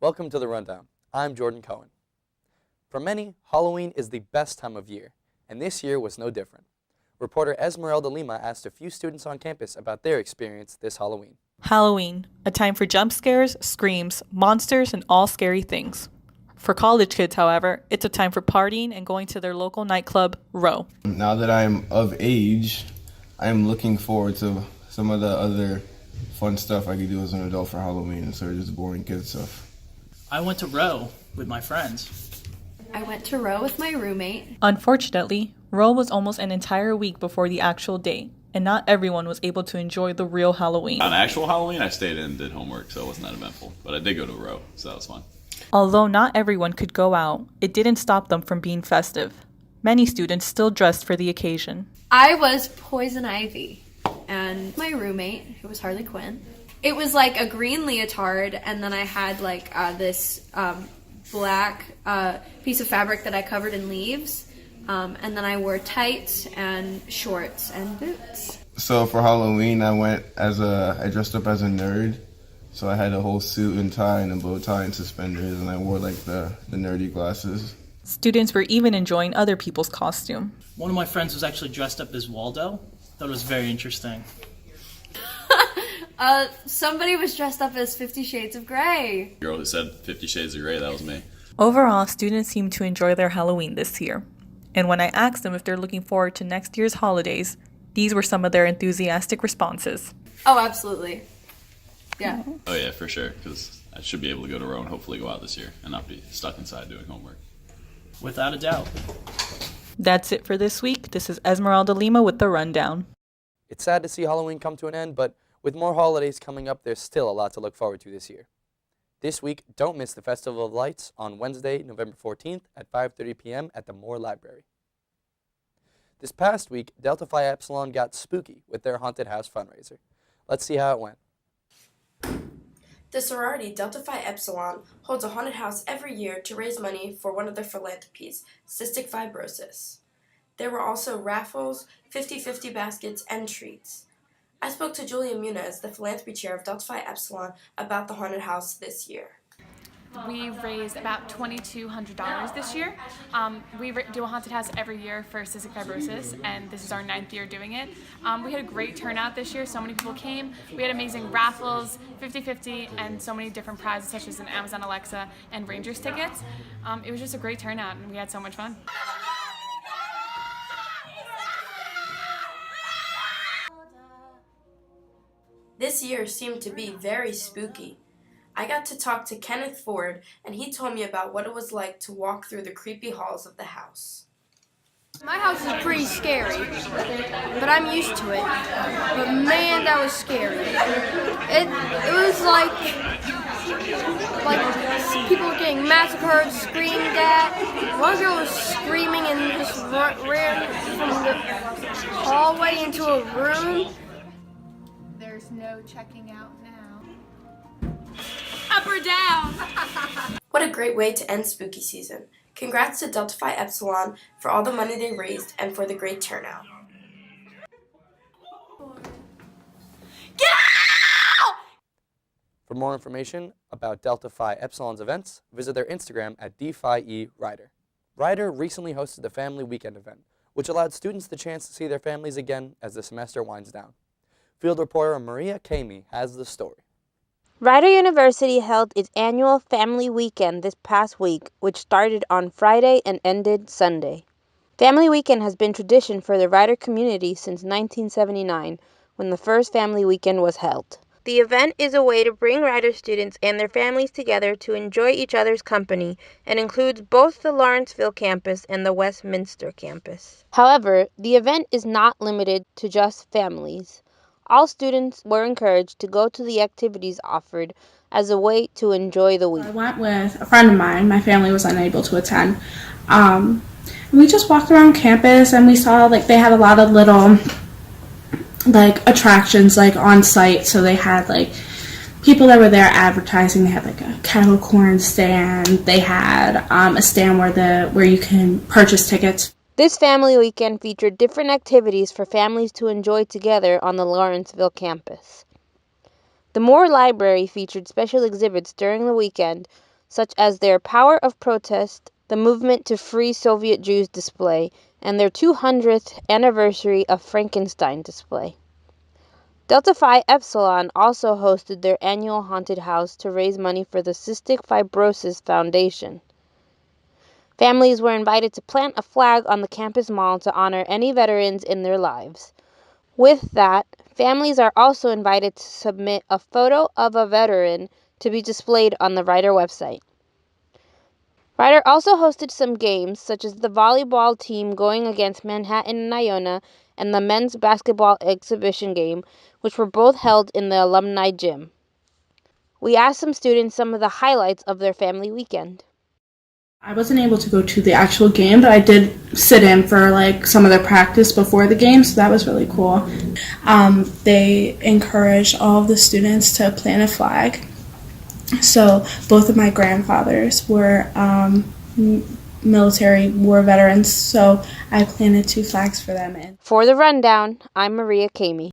Welcome to The Rundown. I'm Jordan Cohen. For many, Halloween is the best time of year, and this year was no different. Reporter Esmeralda Lima asked a few students on campus about their experience this Halloween. Halloween, a time for jump scares, screams, monsters, and all scary things. For college kids, however, it's a time for partying and going to their local nightclub, Row. Now that I'm of age, I'm looking forward to some of the other fun stuff I could do as an adult for Halloween instead of just boring kid stuff. I went to Row with my friends. I went to Row with my roommate. Unfortunately, Row was almost an entire week before the actual date, and not everyone was able to enjoy the real Halloween. On actual Halloween, I stayed in and did homework, so it wasn't that eventful. But I did go to Row, so that was fun. Although not everyone could go out, it didn't stop them from being festive. Many students still dressed for the occasion. I was Poison Ivy, and my roommate, who was Harley Quinn. It was like a green leotard, and then I had like this black piece of fabric that I covered in leaves, and then I wore tights and shorts and boots. So for Halloween, I dressed up as a nerd. So I had a whole suit and tie and a bow tie and suspenders, and I wore like the nerdy glasses. Students were even enjoying other people's costume. One of my friends was actually dressed up as Waldo. Thought it was very interesting. Somebody was dressed up as 50 Shades of Grey. The girl who said 50 Shades of Grey, that was me. Overall, students seemed to enjoy their Halloween this year. And when I asked them if they're looking forward to next year's holidays, these were some of their enthusiastic responses. Oh, absolutely. Yeah. Oh yeah, for sure, because I should be able to go to Row and hopefully go out this year and not be stuck inside doing homework. Without a doubt. That's it for this week. This is Esmeralda Lima with The Rundown. It's sad to see Halloween come to an end, but with more holidays coming up, there's still a lot to look forward to this year. This week, don't miss the Festival of Lights on Wednesday, November 14th at 5:30 p.m. at the Moore Library. This past week, Delta Phi Epsilon got spooky with their haunted house fundraiser. Let's see how it went. The sorority Delta Phi Epsilon holds a haunted house every year to raise money for one of their philanthropies, cystic fibrosis. There were also raffles, 50-50 baskets, and treats. I spoke to Julia Muniz, the philanthropy chair of Delta Phi Epsilon, about the haunted house this year. We raised about $2,200 this year. We do a haunted house every year for cystic fibrosis, and this is our 9th year doing it. We had a great turnout this year. So many people came. We had amazing raffles, 50-50, and so many different prizes such as an Amazon Alexa and Rangers tickets. It was just a great turnout, and we had so much fun. This year seemed to be very spooky. I got to talk to Kenneth Ford, and he told me about what it was like to walk through the creepy halls of the house. My house is pretty scary, but I'm used to it. But man, that was scary. It was like people were getting massacred, screamed at. One girl was screaming and just ran from the hallway into a room. There's no checking out now. Up or down? What a great way to end spooky season. Congrats to Delta Phi Epsilon for all the money they raised and for the great turnout. Get out! For more information about Delta Phi Epsilon's events, visit their Instagram at DPhiERider. Rider recently hosted the Family Weekend event, which allowed students the chance to see their families again as the semester winds down. Field reporter Maria Kamey has the story. Rider University held its annual Family Weekend this past week, which started on Friday and ended Sunday. Family Weekend has been tradition for the Rider community since 1979, when the first Family Weekend was held. The event is a way to bring Rider students and their families together to enjoy each other's company and includes both the Lawrenceville campus and the Westminster campus. However, the event is not limited to just families. All students were encouraged to go to the activities offered as a way to enjoy the week. I went with a friend of mine. My family was unable to attend. We just walked around campus and we saw they had a lot of little attractions on site. So they had people that were there advertising. They had a kettle corn stand. They had a stand where you can purchase tickets. This Family Weekend featured different activities for families to enjoy together on the Lawrenceville campus. The Moore Library featured special exhibits during the weekend such as their Power of Protest, the Movement to Free Soviet Jews display, and their 200th anniversary of Frankenstein display. Delta Phi Epsilon also hosted their annual haunted house to raise money for the Cystic Fibrosis Foundation. Families were invited to plant a flag on the campus mall to honor any veterans in their lives. With that, families are also invited to submit a photo of a veteran to be displayed on the Ryder website. Ryder also hosted some games, such as the volleyball team going against Manhattan and Iona, and the men's basketball exhibition game, which were both held in the alumni gym. We asked some students some of the highlights of their family weekend. I wasn't able to go to the actual game, but I did sit in for like some of the practice before the game, so that was really cool. They encouraged all of the students to plant a flag. So both of my grandfathers were military war veterans, so I planted 2 flags for them. For the rundown, I'm Maria Kamey.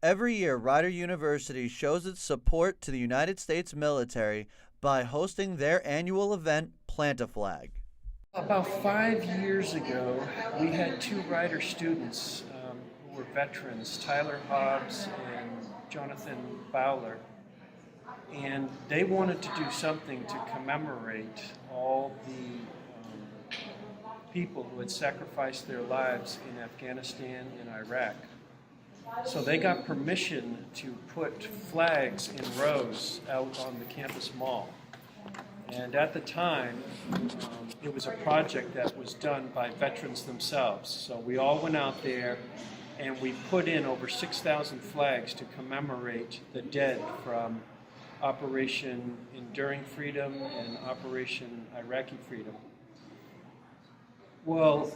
Every year, Rider University shows its support to the United States military by hosting their annual event, Plant a Flag. About 5 years ago, we had 2 Rider students who were veterans, Tyler Hobbs and Jonathan Bowler. And they wanted to do something to commemorate all the people who had sacrificed their lives in Afghanistan and Iraq. So they got permission to put flags in rows out on the campus mall. And at the time, it was a project that was done by veterans themselves. So we all went out there and we put in over 6,000 flags to commemorate the dead from Operation Enduring Freedom and Operation Iraqi Freedom. Well,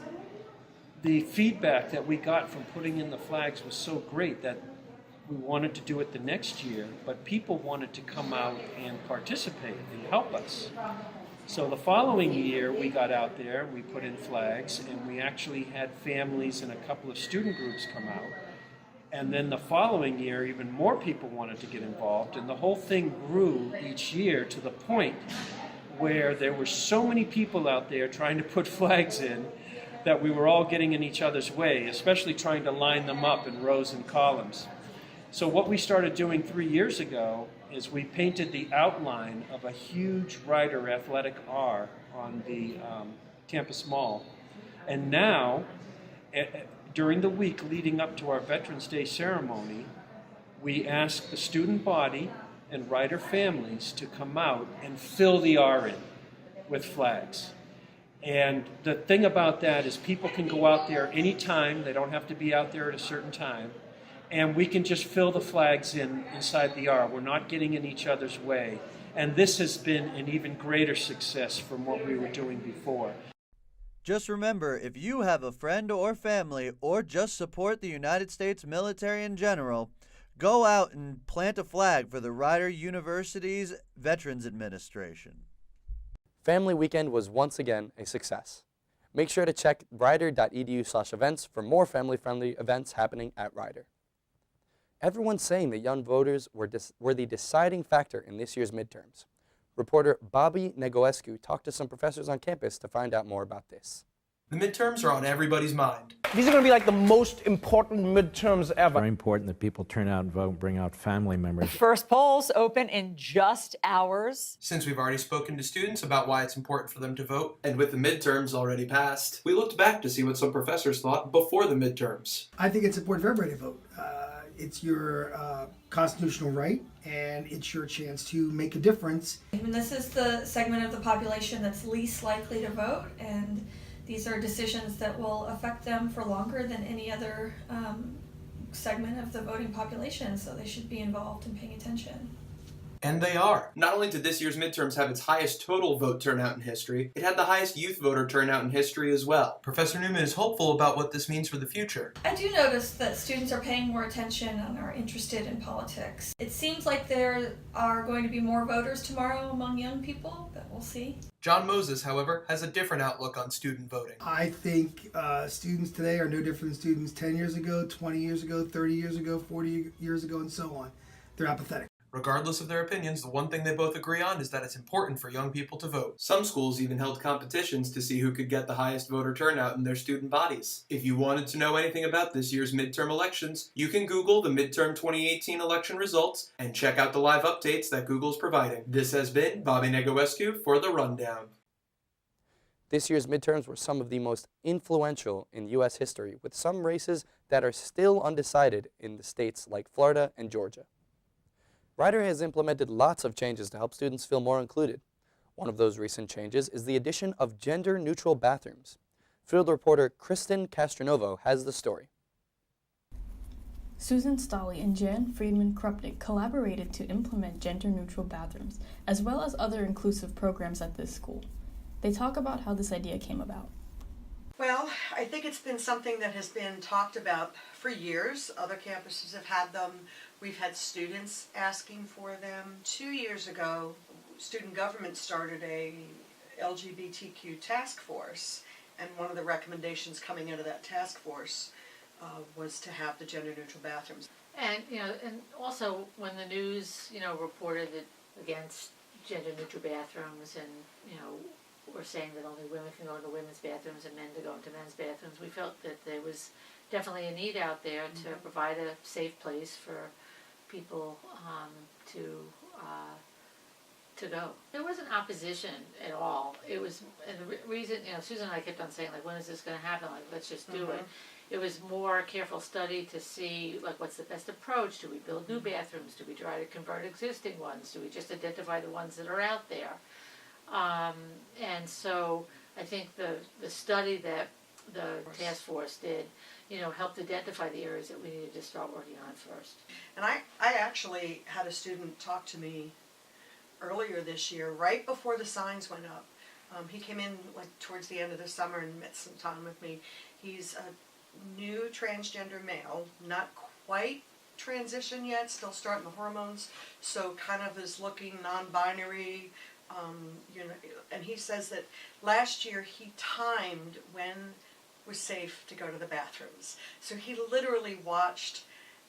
the feedback that we got from putting in the flags was so great that we wanted to do it the next year, but people wanted to come out and participate and help us. So the following year we got out there, we put in flags, and we actually had families and a couple of student groups come out. And then the following year, even more people wanted to get involved, and the whole thing grew each year to the point where there were so many people out there trying to put flags in that we were all getting in each other's way, especially trying to line them up in rows and columns. So what we started doing 3 years ago is we painted the outline of a huge Rider athletic R on the campus mall. And now, during the week leading up to our Veterans Day ceremony, we ask the student body and Rider families to come out and fill the R in with flags. And the thing about that is people can go out there anytime. They don't have to be out there at a certain time. And we can just fill the flags inside the R. We're not getting in each other's way. And this has been an even greater success from what we were doing before. Just remember, if you have a friend or family or just support the United States military in general, go out and plant a flag for the Rider University's Veterans Administration. Family Weekend was once again a success. Make sure to check rider.edu/events for more family-friendly events happening at Rider. Everyone's saying that young voters were the deciding factor in this year's midterms. Reporter Bobby Negoescu talked to some professors on campus to find out more about this. The midterms are on everybody's mind. These are going to be like the most important midterms ever. Very important that people turn out and vote and bring out family members. First polls open in just hours. Since we've already spoken to students about why it's important for them to vote, and with the midterms already passed, we looked back to see what some professors thought before the midterms. I think it's important for everybody to vote. It's your constitutional right, and it's your chance to make a difference. And this is the segment of the population that's least likely to vote, and these are decisions that will affect them for longer than any other segment of the voting population, so they should be involved in paying attention. And they are. Not only did this year's midterms have its highest total vote turnout in history, it had the highest youth voter turnout in history as well. Professor Newman is hopeful about what this means for the future. I do notice that students are paying more attention and are interested in politics. It seems like there are going to be more voters tomorrow among young people, but we'll see. John Moses, however, has a different outlook on student voting. I think students today are no different than students 10 years ago, 20 years ago, 30 years ago, 40 years ago, and so on. They're apathetic. Regardless of their opinions, the one thing they both agree on is that it's important for young people to vote. Some schools even held competitions to see who could get the highest voter turnout in their student bodies. If you wanted to know anything about this year's midterm elections, you can Google the midterm 2018 election results and check out the live updates that Google's providing. This has been Bobby Negowescu for The Rundown. This year's midterms were some of the most influential in U.S. history, with some races that are still undecided in the states like Florida and Georgia. Rider has implemented lots of changes to help students feel more included. One of those recent changes is the addition of gender-neutral bathrooms. Field reporter Kristen Castronovo has the story. Susan Stolle and Jan Friedman Krupnik collaborated to implement gender-neutral bathrooms, as well as other inclusive programs at this school. They talk about how this idea came about. Well, I think it's been something that has been talked about for years. Other campuses have had them. We've had students asking for them. 2 years ago, student government started a LGBTQ task force, and one of the recommendations coming out of that task force was to have the gender-neutral bathrooms. And and also when the news reported it against gender-neutral bathrooms, and we're saying that only women can go into women's bathrooms and men to go into men's bathrooms, we felt that there was definitely a need out there to provide a safe place for people to go. There wasn't opposition at all. It was, and the reason, Susan and I kept on saying, like, when is this going to happen? Like, let's just do it. It was more careful study to see, like, what's the best approach? Do we build new bathrooms? Do we try to convert existing ones? Do we just identify the ones that are out there? And so I think the study that the task force did, helped identify the areas that we needed to start working on first. And I actually had a student talk to me earlier this year, right before the signs went up. He came in like towards the end of the summer and met some time with me. He's a new transgender male, not quite transition yet, still starting the hormones, so kind of is looking non-binary. And he says that last year he timed when it was safe to go to the bathrooms. So he literally watched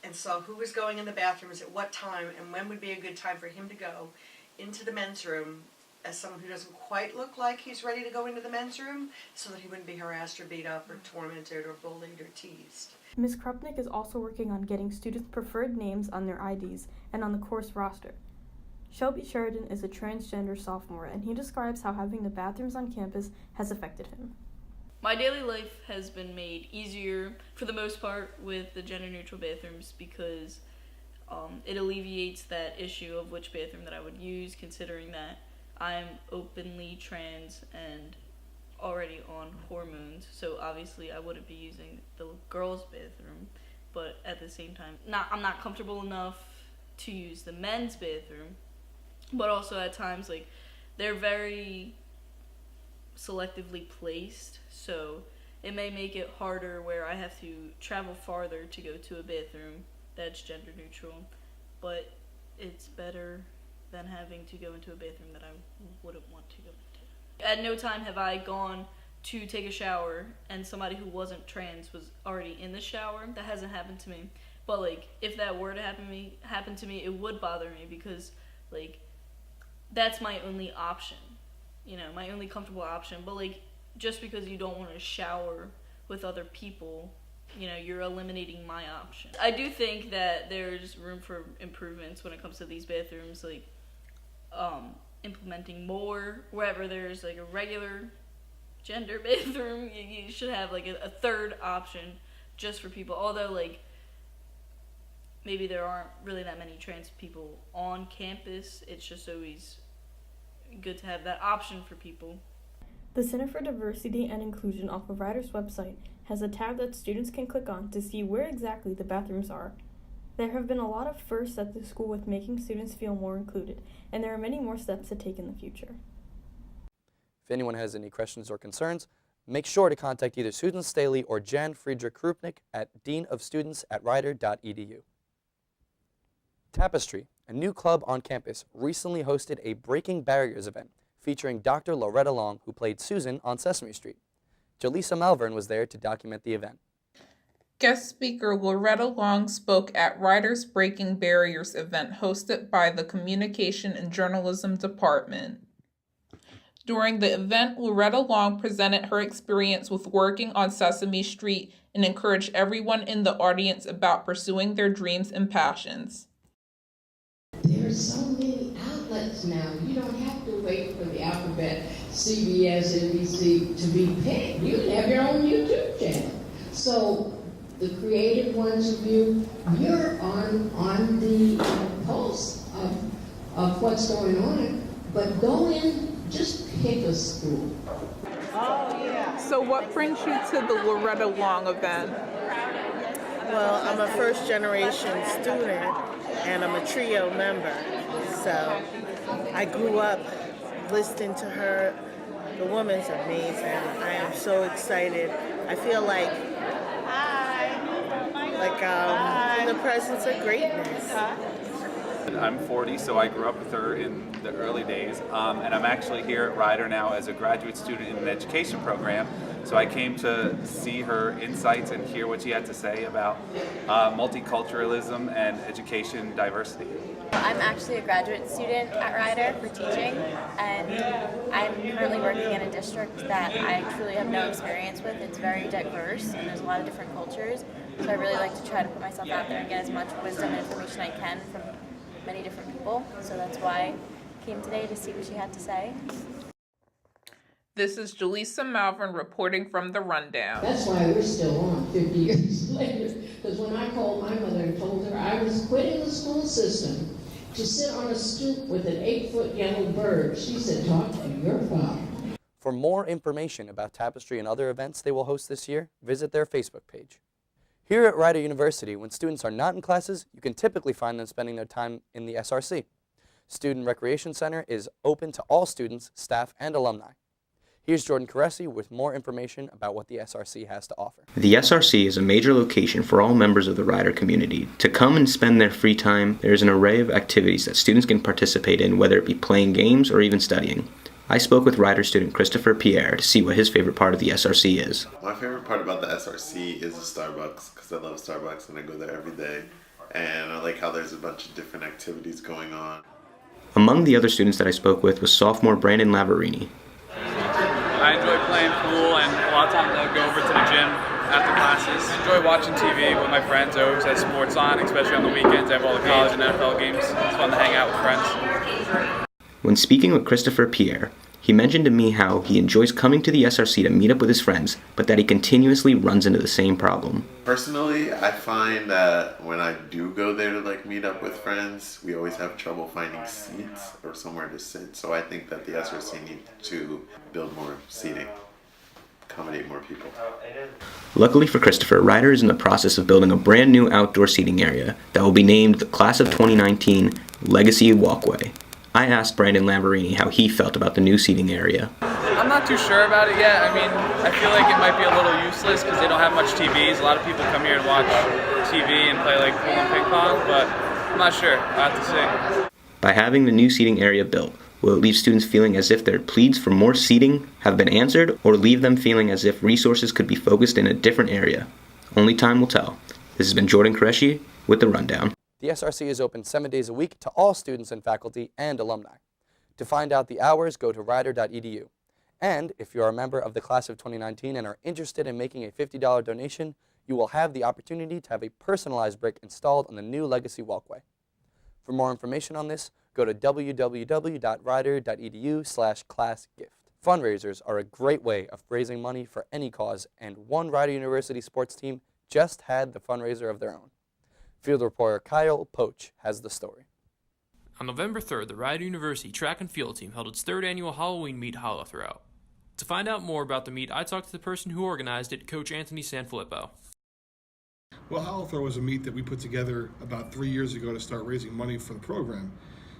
and saw who was going in the bathrooms at what time and when would be a good time for him to go into the men's room as someone who doesn't quite look like he's ready to go into the men's room, so that he wouldn't be harassed or beat up or tormented or bullied or teased. Ms. Krupnik is also working on getting students' preferred names on their IDs and on the course roster. Shelby Sheridan is a transgender sophomore, and he describes how having the bathrooms on campus has affected him. My daily life has been made easier, for the most part, with the gender-neutral bathrooms because it alleviates that issue of which bathroom that I would use, considering that I'm openly trans and already on hormones, so obviously I wouldn't be using the girls' bathroom, but at the same time, I'm not comfortable enough to use the men's bathroom, but also at times, like, they're very selectively placed, so it may make it harder where I have to travel farther to go to a bathroom that's gender neutral, but it's better than having to go into a bathroom that I wouldn't want to go into. At no time have I gone to take a shower and somebody who wasn't trans was already in the shower. That hasn't happened to me. But like, if that were to happen to me, it would bother me because like, that's my only option, my only comfortable option. But like, just because you don't want to shower with other people, you're eliminating my option. I do think that there's room for improvements when it comes to these bathrooms, like implementing more wherever there's like a regular gender bathroom. You should have like a third option just for people, although like maybe there aren't really that many trans people on campus. It's just always good to have that option for people. The Center for Diversity and Inclusion off of Rider's website has a tab that students can click on to see where exactly the bathrooms are. There have been a lot of firsts at the school with making students feel more included, and there are many more steps to take in the future. If anyone has any questions or concerns, make sure to contact either Susan Staley or Jan Friedrich Krupnik at deanofstudents@rider.edu. Tapestry, a new club on campus, recently hosted a Breaking Barriers event featuring Dr. Loretta Long, who played Susan on Sesame Street. Jaleesa Malvern was there to document the event. Guest speaker Loretta Long spoke at Writers Breaking Barriers event hosted by the Communication and Journalism Department. During the event, Loretta Long presented her experience with working on Sesame Street and encouraged everyone in the audience about pursuing their dreams and passions. There are so many outlets now. You don't have to wait for the alphabet, CBS, NBC, to be picked. You can have your own YouTube channel. So the creative ones of you, you're on the pulse of what's going on, but go in, just pick a school. Oh, yeah. So what brings you to the Loretta Long event? Well, I'm a first generation student and I'm a TRIO member. So I grew up listening to her. The woman's amazing. I am so excited. I feel like in the presence of greatness. I'm 40, so I grew up with her in the early days, and I'm actually here at Rider now as a graduate student in an education program. So I came to see her insights and hear what she had to say about multiculturalism and education diversity. I'm actually a graduate student at Rider for teaching, and I'm currently working in a district that I truly have no experience with. It's very diverse, and there's a lot of different cultures, so I really like to try to put myself out there and get as much wisdom and information I can from many different people, so that's why I came today to see what she had to say. This is Jaleesa Malvern reporting from The Rundown. That's why we're still on 50 years later, because when I called my mother and told her I was quitting the school system to sit on a stoop with an 8-foot yellow bird, she said, talk to your father. For more information about Tapestry and other events they will host this year, visit their Facebook page. Here at Rider University, when students are not in classes, you can typically find them spending their time in the SRC. Student Recreation Center is open to all students, staff, and alumni. Here's Jordan Caresi with more information about what the SRC has to offer. The SRC is a major location for all members of the Rider community. To come and spend their free time, there is an array of activities that students can participate in, whether it be playing games or even studying. I spoke with Rider student Christopher Pierre to see what his favorite part of the SRC is. My favorite part about the SRC is the Starbucks, because I love Starbucks and I go there every day. And I like how there's a bunch of different activities going on. Among the other students that I spoke with was sophomore Brandon Lavarini. I enjoy playing pool, and a lot of times I'll go over to the gym after classes. I enjoy watching TV with my friends. I always have sports on, especially on the weekends. I have all the college and NFL games. It's fun to hang out with friends. When speaking with Christopher Pierre, he mentioned to me how he enjoys coming to the SRC to meet up with his friends, but that he continuously runs into the same problem. Personally, I find that when I do go there to meet up with friends, we always have trouble finding seats or somewhere to sit. So I think that the SRC needs to build more seating, accommodate more people. Luckily for Christopher, Rider is in the process of building a brand new outdoor seating area that will be named the Class of 2019 Legacy Walkway. I asked Brandon Lavarini how he felt about the new seating area. I'm not too sure about it yet. I mean, I feel like it might be a little useless because they don't have much TVs. A lot of people come here and watch TV and play pool and ping pong, but I'm not sure. I'll have to see. By having the new seating area built, will it leave students feeling as if their pleas for more seating have been answered, or leave them feeling as if resources could be focused in a different area? Only time will tell. This has been Jordan Qureshi with The Rundown. The SRC is open 7 days a week to all students and faculty and alumni. To find out the hours, go to rider.edu. And if you are a member of the Class of 2019 and are interested in making a $50 donation, you will have the opportunity to have a personalized brick installed on the new Legacy Walkway. For more information on this, go to www.rider.edu/classgift. Fundraisers are a great way of raising money for any cause, and one Rider University sports team just had the fundraiser of their own. Field reporter Kyle Poach has the story. On November 3rd, the Rider University track and field team held its third annual Halloween meet Holla Throughout. To find out more about the meet, I talked to the person who organized it, Coach Anthony Sanfilippo. Well, Holla Throw was a meet that we put together about 3 years ago to start raising money for the program.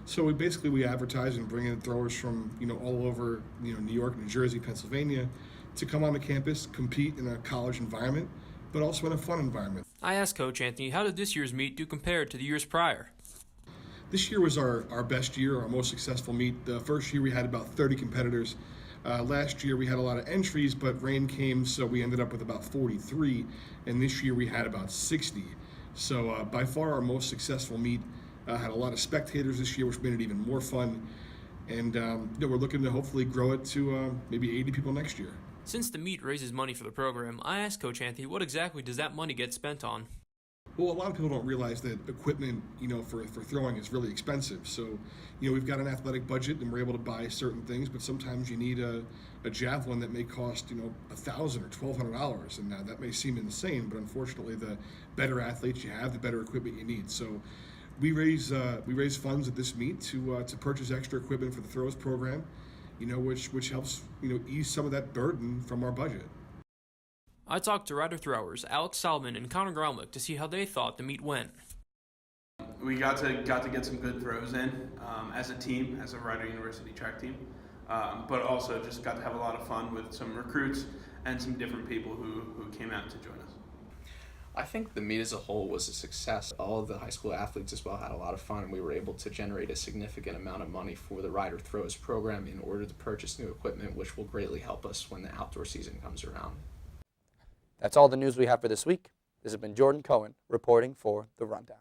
So we advertise and bring in throwers from all over New York, New Jersey, Pennsylvania to come on the campus, compete in a college environment, but also in a fun environment. I asked Coach Anthony, how did this year's meet do compared to the years prior? This year was our best year, our most successful meet. The first year we had about 30 competitors. Last year we had a lot of entries, but rain came, so we ended up with about 43, and this year we had about 60. So by far our most successful meet. Had a lot of spectators this year, which made it even more fun. And we're looking to hopefully grow it to maybe 80 people next year. Since the meet raises money for the program, I asked Coach Anthony what exactly does that money get spent on? Well, a lot of people don't realize that equipment, for throwing is really expensive. So, we've got an athletic budget and we're able to buy certain things, but sometimes you need a javelin that may cost, $1,000 or $1,200. And that may seem insane, but unfortunately the better athletes you have, the better equipment you need. So we raise funds at this meet to purchase extra equipment for the throws program, which helps, ease some of that burden from our budget. I talked to Rider throwers Alex Solomon and Connor Gromlich to see how they thought the meet went. We got to get some good throws in as a team, as a Rider University track team, but also just got to have a lot of fun with some recruits and some different people who came out to join us. I think the meet as a whole was a success. All of the high school athletes as well had a lot of fun, and we were able to generate a significant amount of money for the Rider Throws program in order to purchase new equipment, which will greatly help us when the outdoor season comes around. That's all the news we have for this week. This has been Jordan Cohen reporting for The Rundown.